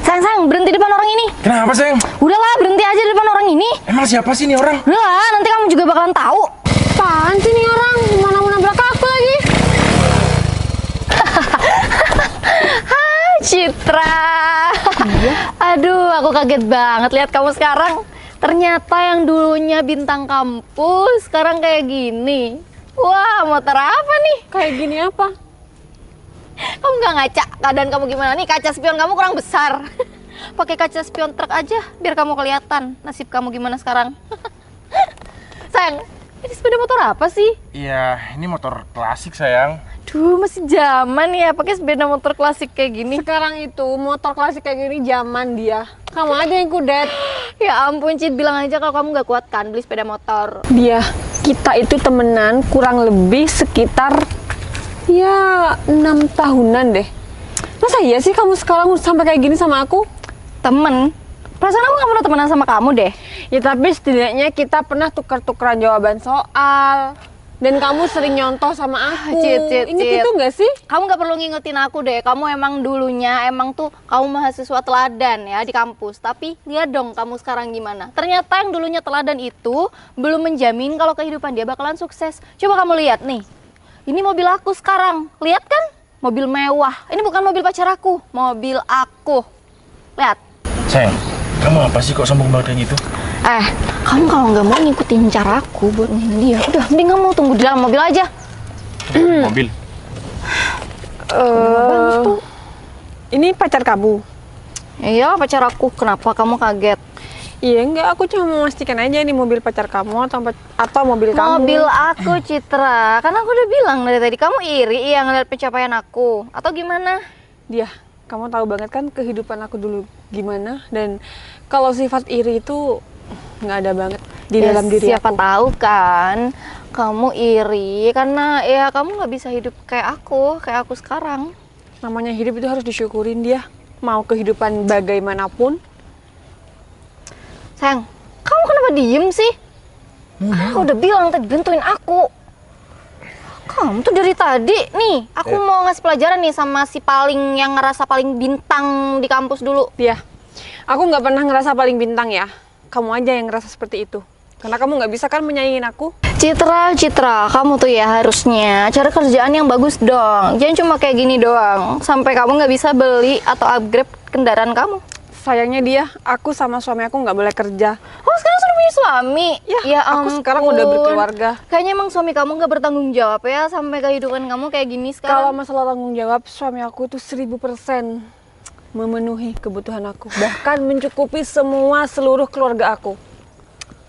Sayang, berhenti depan orang ini. Kenapa, sayang? Udahlah, berhenti aja di depan orang ini. Emang siapa sih nih orang? Udahlah, nanti kamu juga bakalan tahu. Apaan sih nih orang? Mana mau nabrak aku lagi? Hai, Citra. Aduh, aku kaget banget lihat kamu sekarang. Ternyata yang dulunya bintang kampus, sekarang kayak gini. Wah, motor apa nih? Kayak gini apa? Kamu nggak ngaca keadaan kamu gimana nih? Kaca spion kamu kurang besar. Pakai kaca spion truk aja biar kamu kelihatan nasib kamu gimana sekarang. Sayang, ini sepeda motor apa sih? Iya, ini motor klasik, sayang. Duh, masih zaman ya pakai sepeda motor klasik kayak gini. Sekarang itu motor klasik kayak gini zaman dia. Kamu aja yang kudet. Ya ampun, Cid, bilang aja kalau kamu nggak kuat kan beli sepeda motor. Dia, kita itu temenan kurang lebih sekitar ya 6 tahunan deh. Masa iya sih kamu sekarang sampai kayak gini sama aku? Temen? Perasaan aku nggak pernah temenan sama kamu deh. Ya tapi setidaknya kita pernah tukar-tukaran jawaban soal. Dan kamu sering nyontoh sama aku. Cid. Ingat itu nggak sih? Kamu nggak perlu ngingetin aku deh. Kamu emang dulunya tuh kamu mahasiswa teladan ya di kampus. Tapi lihat dong kamu sekarang gimana. Ternyata yang dulunya teladan itu belum menjamin kalau kehidupan dia bakalan sukses. Coba kamu lihat nih. Ini mobil aku sekarang. Lihat kan? Mobil mewah. Ini bukan mobil pacar aku, mobil aku. Lihat. Sayang, kamu apa sih kok sombong banget kayak gitu? Kamu kalau nggak mau ngikutin cara aku buat nginin dia, udah mending kamu tunggu di dalam mobil aja. Mobil. Ini pacar kamu? Iya, pacar aku. Kenapa kamu kaget? Iya enggak, aku cuma memastikan aja ini mobil pacar kamu atau mobil kamu. Mobil aku, Citra. Kan aku udah bilang dari tadi, kamu iri ya ngeliat pencapaian aku. Atau gimana? Dia, kamu tahu banget kan kehidupan aku dulu gimana, dan kalau sifat iri itu nggak ada banget di dalam diri siapa aku. tahu kan kamu iri karena ya kamu nggak bisa hidup kayak aku sekarang. Namanya hidup itu harus disyukurin dia. Mau kehidupan bagaimanapun. Sayang, kamu kenapa diem sih? Aku udah bilang tadi bantuin aku. Kamu tuh dari tadi nih, aku mau ngasih pelajaran nih sama si paling yang ngerasa paling bintang di kampus dulu. Dia, aku nggak pernah ngerasa paling bintang ya. Kamu aja yang ngerasa seperti itu. Karena kamu nggak bisa kan menyaingin aku. Citra, kamu tuh ya harusnya cari kerjaan yang bagus dong. Jangan cuma kayak gini doang, sampai kamu nggak bisa beli atau upgrade kendaraan kamu. Sayangnya dia, aku sama suami aku nggak boleh kerja. Oh, sekarang sudah punya suami? Ya aku sekarang udah berkeluarga. Kayaknya emang suami kamu nggak bertanggung jawab ya sampai kehidupan kamu kayak gini Kalau sekarang. masalah tanggung jawab, suami aku itu 1000% memenuhi kebutuhan aku. Bahkan mencukupi seluruh keluarga aku.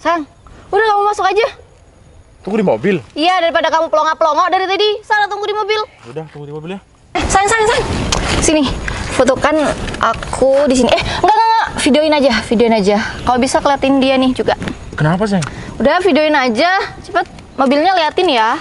Sayang, udah kamu masuk aja. Tunggu di mobil. Iya, daripada kamu pelongo-pelongo dari tadi. Sana tunggu di mobil. Udah, tunggu di mobil ya. Sayang. Sini, fotokan aku di sini. Enggak. Videoin aja. Kalau bisa keliatin dia nih juga. Kenapa, sayang? Udah, videoin aja. Cepet, mobilnya liatin ya.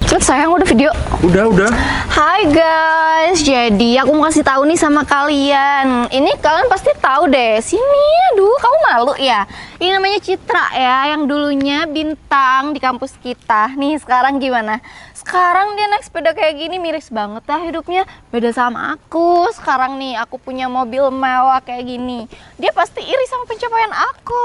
Cepet sayang, udah video. Udah. Hai guys, jadi aku mau kasih tahu nih sama kalian. Ini kalian pasti tahu deh. Sini, aduh, kamu malu ya. Ini namanya Citra ya, yang dulunya bintang di kampus kita. Nih sekarang gimana? Sekarang dia naik sepeda kayak gini, miris banget lah hidupnya. Beda sama aku. Sekarang nih aku punya mobil mewah kayak gini. Dia pasti iri sama pencapaian aku.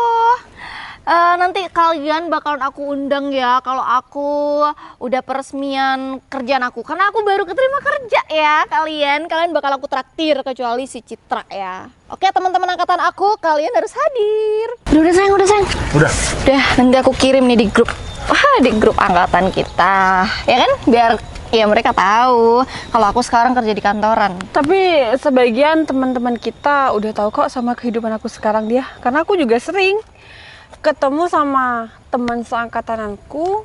Nanti kalian bakalan aku undang ya kalau aku udah peresmian kerjaan aku, karena aku baru keterima kerja ya. Kalian bakal aku traktir kecuali si Citra ya. Oke teman-teman angkatan aku, kalian harus hadir. Udah sayang. Udah. Nanti aku kirim nih di grup. Di grup angkatan kita ya kan, biar ya mereka tahu kalau aku sekarang kerja di kantoran. Tapi sebagian teman-teman kita udah tahu kok sama kehidupan aku sekarang dia. Karena aku juga sering ketemu sama teman seangkatanku.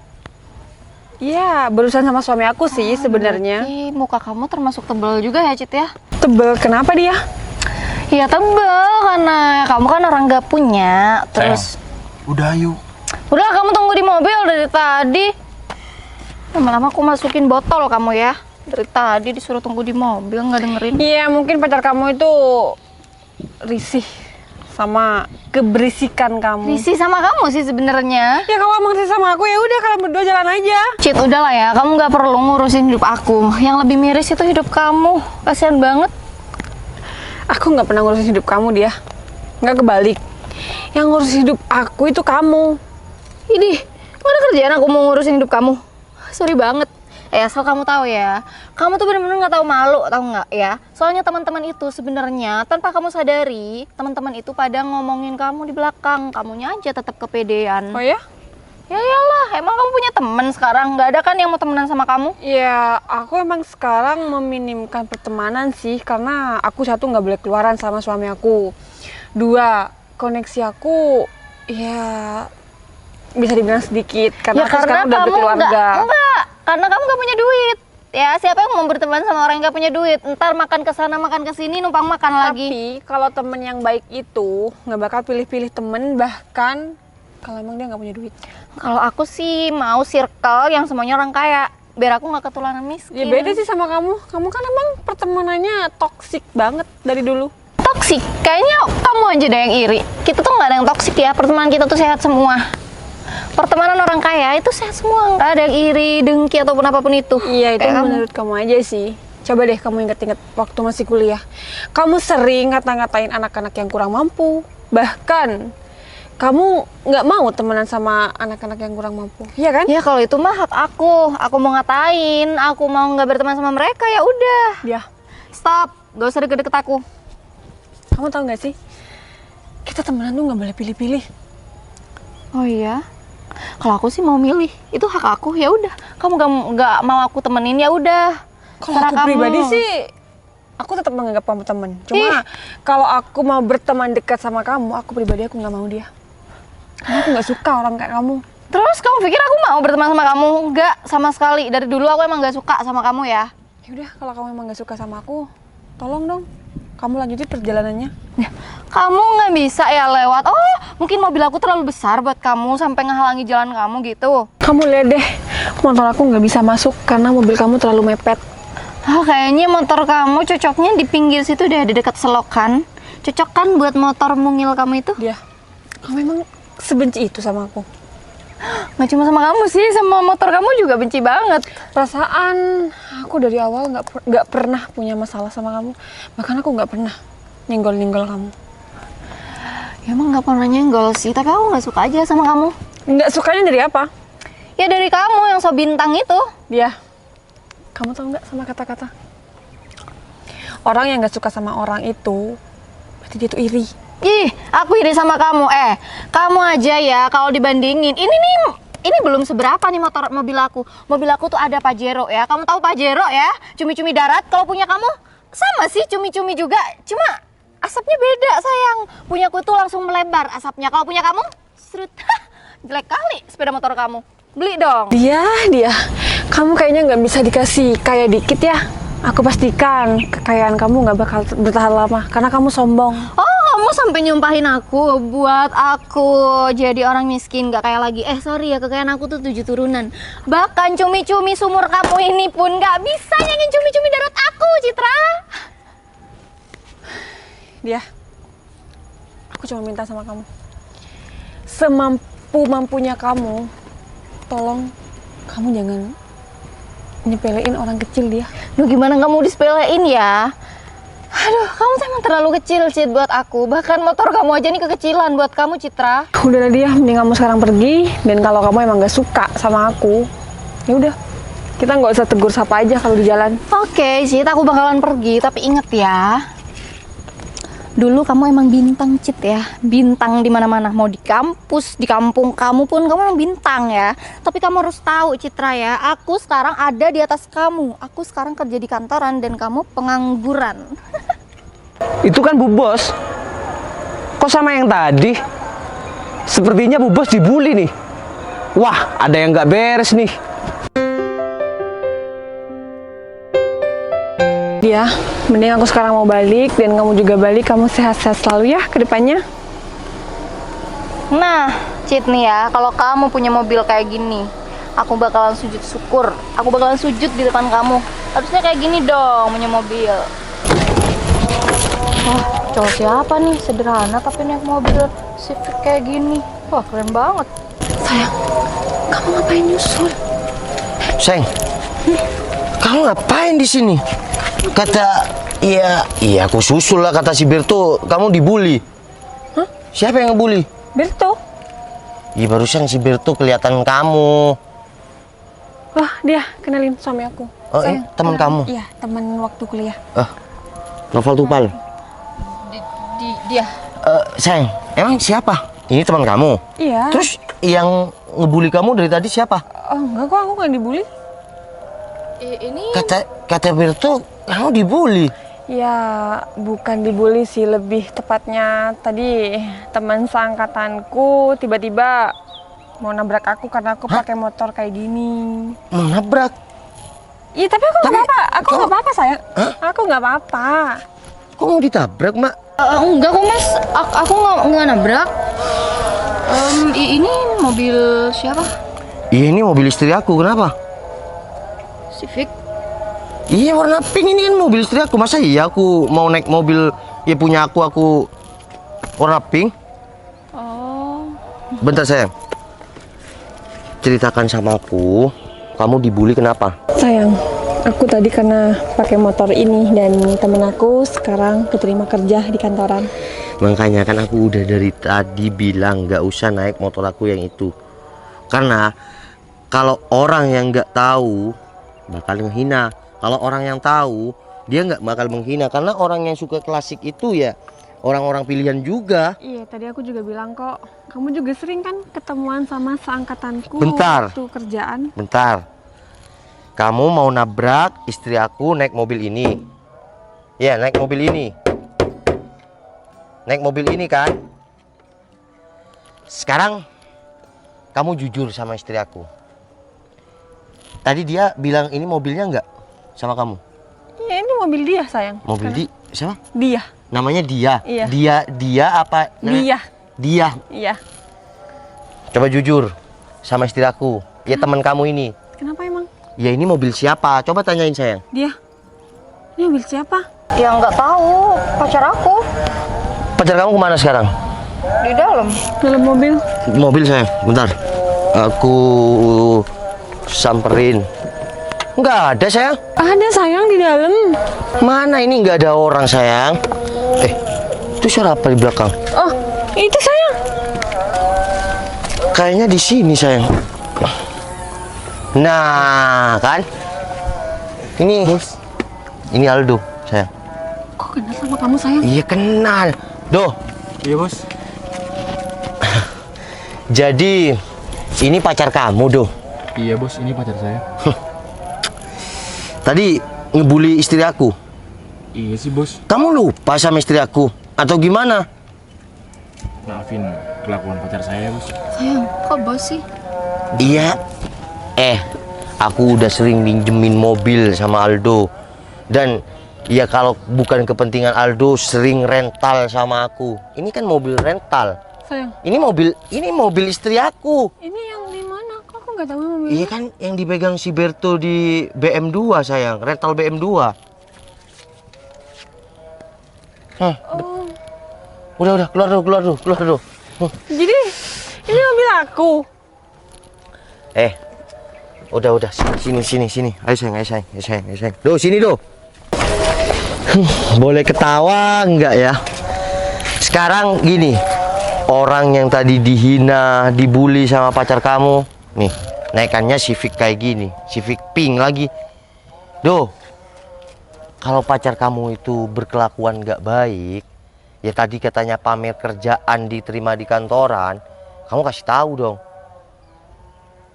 Ya, berurusan sama suami aku sih sebenarnya. Muka kamu termasuk tebal juga ya, Cit ya? Tebel, kenapa dia? Ya tebal, karena kamu kan orang gak punya. Terus Udah, yuk. Udah, kamu tunggu di mobil dari tadi. Lama-lama aku masukin botol kamu ya. Dari tadi disuruh tunggu di mobil, nggak dengerin. Iya, mungkin pacar kamu itu risih sama keberisikan kamu. Risih sama kamu sih sebenarnya. Ya kalau emang risih sama aku ya udah kalian berdua jalan aja. Cit, udahlah ya, kamu nggak perlu ngurusin hidup aku. Yang lebih miris itu hidup kamu. Kasihan banget. Aku nggak pernah ngurusin hidup kamu dia. Nggak kebalik. Yang ngurus hidup aku itu kamu. Idih, nggak ada kerjaan aku mau ngurusin hidup kamu. Sorry banget. Asal kamu tahu ya, kamu tuh bener-bener nggak tahu malu, tahu nggak ya? Soalnya teman-teman itu sebenarnya tanpa kamu sadari, teman-teman itu pada ngomongin kamu di belakang, kamunya aja tetap kepedean. Oh ya? Ya iyalah, emang kamu punya teman sekarang? Nggak ada kan yang mau temenan sama kamu? Ya, aku emang sekarang meminimkan pertemanan sih, karena aku satu nggak boleh keluaran sama suami aku. Dua, koneksi aku ya bisa dibilang sedikit, karena aku sekarang udah berkeluarga. Enggak, karena kamu nggak punya duit. Ya, siapa yang mau berteman sama orang yang nggak punya duit? Ntar makan ke sana, makan ke sini, numpang makan lagi. Tapi kalau temen yang baik itu nggak bakal pilih-pilih temen, bahkan kalau emang dia nggak punya duit. Kalau aku sih mau circle yang semuanya orang kaya, biar aku nggak ketularan miskin. Ya beda sih sama kamu. Kamu kan emang pertemanannya toksik banget dari dulu. Toksik? Kayaknya kamu aja deh yang iri. Kita tuh nggak ada yang toksik ya, pertemanan kita tuh sehat semua. Pertemanan orang kaya itu sehat semua, nggak ada yang iri, dengki ataupun apapun itu. Iya, itu Kayak kamu. menurut kamu aja sih. Coba deh kamu inget-inget waktu masih kuliah. Kamu sering ngata-ngatain anak-anak yang kurang mampu. Bahkan kamu nggak mau temenan sama anak-anak yang kurang mampu. Iya kan? Ya kalau itu mah hak aku. Aku mau ngatain, aku mau nggak berteman sama mereka ya udah. Ya. Stop, gak usah deket-deket aku. Kamu tahu nggak sih? Kita temenan tuh nggak boleh pilih-pilih. Oh iya. Kalau aku sih mau milih, itu hak aku. Ya udah. Kamu nggak mau aku temenin ya udah. Kalau aku pribadi sih, aku tetap menganggap kamu teman. Cuma kalau aku mau berteman dekat sama kamu, aku pribadi aku nggak mau dia. Karena aku nggak suka orang kayak kamu. Terus kamu pikir aku mau berteman sama kamu? Enggak, sama sekali. Dari dulu aku emang nggak suka sama kamu ya. Ya udah, kalau kamu emang nggak suka sama aku, tolong dong, kamu lanjutin perjalanannya. Ya, kamu nggak bisa ya lewat. Oh, mungkin mobil aku terlalu besar buat kamu sampai ngehalangi jalan kamu gitu. Kamu lihat deh, motor aku nggak bisa masuk karena mobil kamu terlalu mepet. Oh, kayaknya motor kamu cocoknya di pinggir situ deh, di dekat selokan. Cocok kan buat motor mungil kamu itu? Dia, kamu emang sebenci itu sama aku? Nggak cuma sama kamu sih, sama motor kamu juga benci banget. Perasaan aku dari awal nggak pernah punya masalah sama kamu. Bahkan aku nggak pernah nyenggol kamu. Ya emang nggak pernah nyenggol sih, tapi aku nggak suka aja sama kamu. Nggak sukanya dari apa? Ya dari kamu yang so bintang itu. Dia, kamu tahu nggak sama kata-kata? Orang yang nggak suka sama orang itu, berarti dia tuh iri. Ih, aku iri sama kamu. Kamu aja ya kalau dibandingin. Ini belum seberapa nih mobil aku. Mobil aku tuh ada Pajero ya. Kamu tahu Pajero ya? Cumi-cumi darat. Kalau punya kamu sama sih cumi-cumi juga. Cuma asapnya beda sayang. Punyaku tuh langsung melebar asapnya. Kalau punya kamu, serut. Jelek kali sepeda motor kamu. Beli dong. Dia. Kamu kayaknya nggak bisa dikasih kaya dikit ya. Aku pastikan kekayaan kamu nggak bakal bertahan lama karena kamu sombong. Oh, kamu sampai nyumpahin aku buat aku jadi orang miskin, gak kayak lagi. Sorry ya, kekayaan aku tuh 7 turunan. Bahkan cumi-cumi sumur kamu ini pun gak bisa nyangin cumi-cumi darat aku, Citra. Dia, aku cuma minta sama kamu, semampu-mampunya kamu, tolong kamu jangan nyepelein orang kecil dia. Duh, gimana gak mau disepelein ya? Aduh, kamu tuh emang terlalu kecil, Cit, buat aku. Bahkan motor kamu aja nih kekecilan buat kamu, Citra. Udahlah dia, mending kamu sekarang pergi. Dan kalau kamu emang gak suka sama aku, ya udah, kita nggak usah tegur sapa aja kalau di jalan. Oke, Cit, aku bakalan pergi. Tapi inget ya, dulu kamu emang bintang, Cit ya. Bintang di mana-mana, mau di kampus, di kampung kamu pun kamu emang bintang ya. Tapi kamu harus tahu, Citra ya, aku sekarang ada di atas kamu. Aku sekarang kerja di kantoran dan kamu pengangguran. Itu kan Bu Bos. Kok sama yang tadi? Sepertinya Bu Bos dibully nih. Wah, ada yang nggak beres nih. Dia, mending aku sekarang mau balik dan kamu juga balik. Kamu sehat-sehat selalu ya ke depannya. Nah, Cit nih ya, kalau kamu punya mobil kayak gini, aku bakalan sujud syukur. Aku bakalan sujud di depan kamu. Harusnya kayak gini dong, punya mobil. Oh. Cowok siapa nih? Sederhana tapi naik mobil Civic kayak gini. Wah, keren banget. Sayang, kamu ngapain nyusul? Sayang, kamu ngapain di sini? Kata, iya aku susul lah kata si Berto, kamu dibully. Hah? Siapa yang ngebully? Berto? Iya barusan si Berto kelihatan kamu. Wah, dia kenalin suami aku. Oh, Sayang, teman kenalin. kamu? Iya, teman waktu kuliah. Novel Tupal. Dia. Sayang, emang siapa? Ini teman kamu. Iya. Terus yang ngebully kamu dari tadi siapa? Oh, enggak kok, aku nggak dibully. Ini Kata Berto, kamu dibully. Ya, bukan dibully sih, lebih tepatnya tadi teman seangkatanku tiba-tiba mau nabrak aku karena aku pakai motor kayak gini. Mau nabrak? Iya, tapi aku nggak apa-apa. Aku nggak apa-apa, sayang. Hah? Aku nggak apa-apa. Kok mau ditabrak, Mak? enggak kok mas, aku nggak nabrak. Ini mobil siapa? Iya ini mobil istri aku, kenapa? Civic. Iya warna pink ini kan mobil istri aku. Masa iya aku mau naik mobil ya punya aku warna pink? Oh, Bentar sayang. Ceritakan sama aku, kamu dibully kenapa? sayang. Aku tadi karena pakai motor ini dan temen aku sekarang keterima kerja di kantoran. Makanya kan aku udah dari tadi bilang nggak usah naik motor aku yang itu. Karena kalau orang yang nggak tahu bakal menghina. Kalau orang yang tahu dia nggak bakal menghina. Karena orang yang suka klasik itu ya orang-orang pilihan juga. Iya, tadi aku juga bilang kok, kamu juga sering kan ketemuan sama seangkatanku Bentar. waktu kerjaan. Bentar. Kamu mau nabrak istri aku naik mobil ini. Ya, naik mobil ini. Naik mobil ini kan? Sekarang kamu jujur sama istri aku. Tadi dia bilang ini mobilnya enggak sama kamu? Iya, ini mobil dia, sayang. Mobil Karena- siapa? Dia. Namanya dia. Iya. Dia apa? Dia. Dia. Iya. Coba jujur sama istri aku. Ya teman kamu ini. Kenapa emang? Ya ini mobil siapa? Coba tanyain sayang. Dia. Ini mobil siapa? Ya nggak tahu, pacar aku Pacar kamu kemana sekarang? di dalam. Dalam mobil. Mobil sayang, bentar. Aku samperin. Nggak ada sayang. Ada, sayang, di dalam. Mana ini nggak ada orang sayang. Itu suara apa di belakang? Oh, itu sayang. Kayaknya di sini sayang. Nah kan? Ini Aldo sayang. Kok kenal sama kamu, sayang? Iya kenal. Doh. Iya bos. Jadi ini pacar kamu Doh. Iya bos, ini pacar saya. Tadi ngebully istri aku. Iya sih bos. Kamu lupa sama istri aku atau gimana? Maafin kelakuan pacar saya bos. Sayang, kok bos sih? Iya. Aku udah sering minjemin mobil sama Aldo. Dan ya kalau bukan kepentingan Aldo sering rental sama aku. Ini kan mobil rental. Sayang, Ini mobil istri aku. ini yang di mana? Kok aku nggak tahu mobil? Iya kan yang dipegang si Berto di BM2 sayang, rental BM2. Hah, Oh, udah keluar dulu. jadi ini mobil aku. Udah sini. Ayo sayang. Duh, sini duh. Boleh ketawa enggak ya? Sekarang gini, orang yang tadi dihina, dibully sama pacar kamu, nih, naikannya Civic kayak gini, Civic pink lagi. Duh, kalau pacar kamu itu berkelakuan nggak baik, ya tadi katanya pamer kerjaan diterima di kantoran, kamu kasih tahu dong.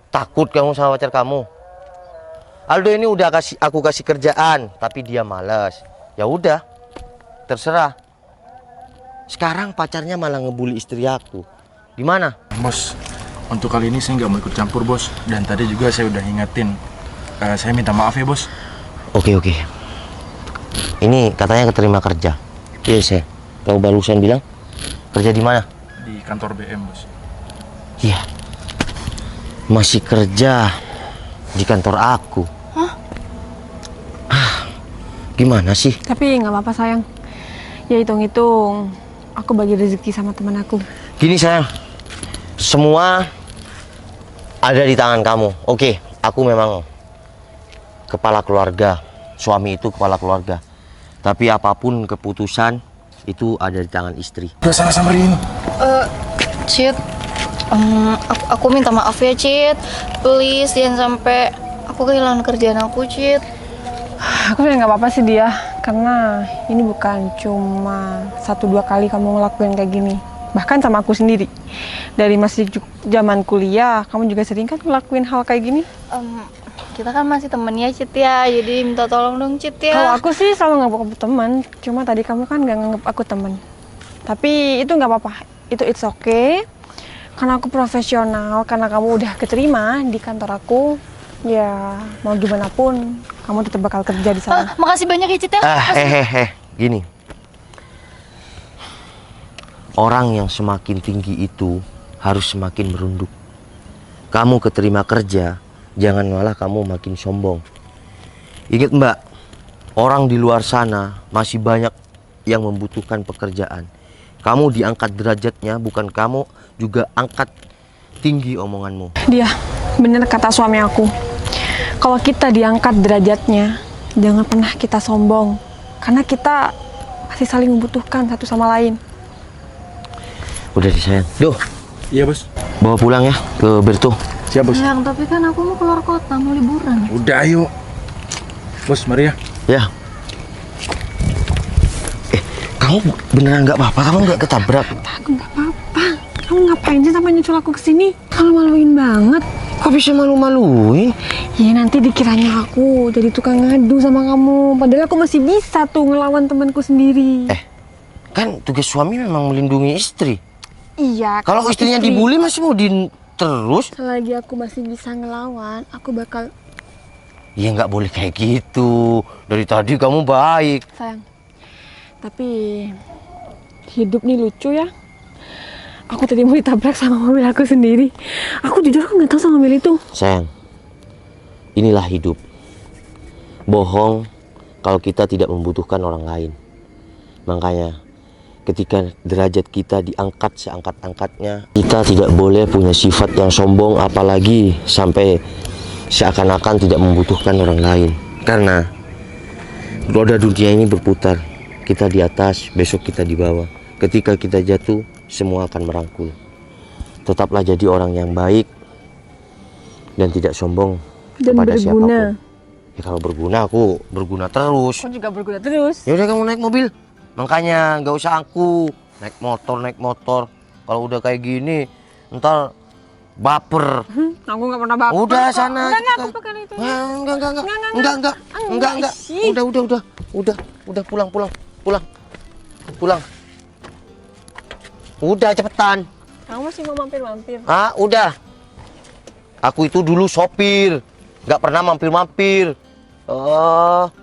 Takut kamu sama pacar kamu. Aldo ini udah aku kasih kerjaan, tapi dia malas. Ya udah, terserah. Sekarang pacarnya malah ngebully istri aku. Gimana? Bos, untuk kali ini saya nggak mau ikut campur bos. Dan tadi juga saya udah ingetin. Saya minta maaf ya bos. Oke. Ini katanya keterima kerja. Iya saya. Kau barusan bilang kerja di mana? Di kantor BM bos. Iya. Masih kerja di kantor aku. Hah? Gimana sih? Tapi nggak apa-apa, sayang. Ya hitung-hitung, aku bagi rezeki sama teman aku. Gini sayang, semua ada di tangan kamu. Oke, aku memang kepala keluarga, suami itu kepala keluarga. Tapi apapun keputusan itu ada di tangan istri. Udah sana samperin. Cit, aku minta maaf ya, Cit. Please, jangan sampai aku kehilangan kerjaan aku, Cit. Aku ya nggak apa-apa sih dia, karena ini bukan cuma 1-2 kali kamu ngelakuin kayak gini. Bahkan sama aku sendiri. Dari masih zaman kuliah, kamu juga sering kan ngelakuin hal kayak gini. Kita kan masih temen ya, Cit ya. Jadi minta tolong dong, Cit ya. Kalau aku sih selalu nganggap aku teman, cuma tadi kamu kan nggak nganggap aku teman. Tapi itu nggak apa-apa, itu it's okay. Karena aku profesional, karena kamu udah keterima di kantor aku, ya mau gimana pun kamu tetap bakal kerja di sana. Makasih banyak ya, Cit ya. Gini. Orang yang semakin tinggi itu harus semakin merunduk. Kamu keterima kerja, jangan malah kamu makin sombong. Ingat Mbak, orang di luar sana masih banyak yang membutuhkan pekerjaan. Kamu diangkat derajatnya, bukan kamu juga angkat tinggi omonganmu. Dia, bener kata suami aku. Kalau kita diangkat derajatnya, jangan pernah kita sombong. Karena kita masih saling membutuhkan satu sama lain. Udah disayang. Duh, Iya bos. bawa pulang ya ke Berto. Siap bos. Sayang, tapi kan aku mau keluar kota, mau liburan. Udah ayo. Bos, mari ya. Ya. Kamu beneran nggak apa-apa? Kamu nggak ketabrak? Aku nggak apa-apa. Kamu ngapain sih sampai nyusul aku ke sini? Malu-maluin banget. Kok bisa malu-maluin? Ya nanti dikiranya aku jadi tukang ngadu sama kamu. Padahal aku masih bisa tuh ngelawan temanku sendiri. Kan tugas suami memang melindungi istri. Iya. Kalau istrinya dibully masih mau terus? Selagi aku masih bisa ngelawan, aku bakal. Ya nggak boleh kayak gitu. Dari tadi kamu baik. Sayang. Tapi hidup nih lucu ya. Aku tadi mau ditabrak sama mobil aku sendiri. Aku jujur aku nggak tahu sama mobil itu. Sayang, inilah hidup. Bohong kalau kita tidak membutuhkan orang lain. Makanya ketika derajat kita diangkat seangkat-angkatnya, kita tidak boleh punya sifat yang sombong, apalagi sampai seakan-akan tidak membutuhkan orang lain. Karena roda dunia ini berputar. Kita di atas, besok kita di bawah. Ketika kita jatuh, semua akan merangkul. Tetaplah jadi orang yang baik dan tidak sombong Dan kepada berguna. siapapun. Ya kalau berguna, aku berguna terus. Aku juga berguna terus. Ya udah kamu naik mobil. Makanya nggak usah aku naik motor. Kalau udah kayak gini, ntar baper. Aku nggak pernah baper. Udah kok. sana. Enggak, aku pakai itu. Enggak. Udah pulang. Udah cepetan. Kamu masih mau mampir-mampir? Ah, udah. Aku itu dulu sopir, nggak pernah mampir-mampir. Oh,